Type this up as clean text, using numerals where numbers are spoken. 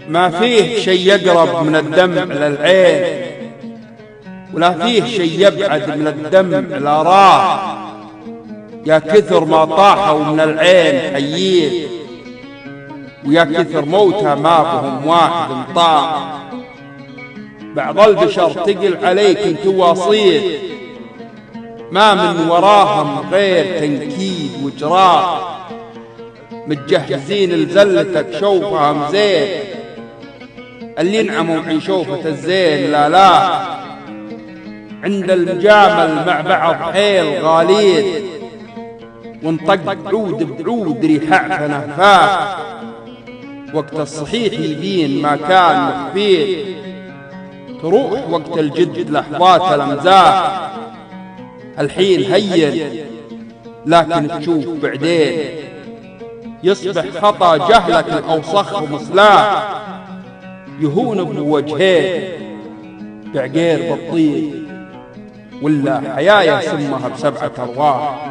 ما فيه شي يقرب من الدمع للعين، ولا فيه شي يبعد من الدمع لا راح. يا كثر ما طاحوا من العين حيين، ويا كثر موتى ما بهم واحد انطاح. بعض البشر تقل عليك انت واصيل، ما من وراهم غير تنكيد وجراح. متجهزين لزلتك شوفها مزين، اللي ينعموا عن شوفة الزين لا عند المجامل مع بعض حيل غالين. ونطق بعود بعود ريح عفنه فاه، وقت الصحيح يبين ما كان مخفين. تروح وقت الجد لحظات الامزاح، الحين هين لكن تشوف بعدين. يصبح خطا جهلك الاوسخ ومصلاح، يهون بوجهين بعقير بالطين، ولا حياة سمها ب7 أرواح.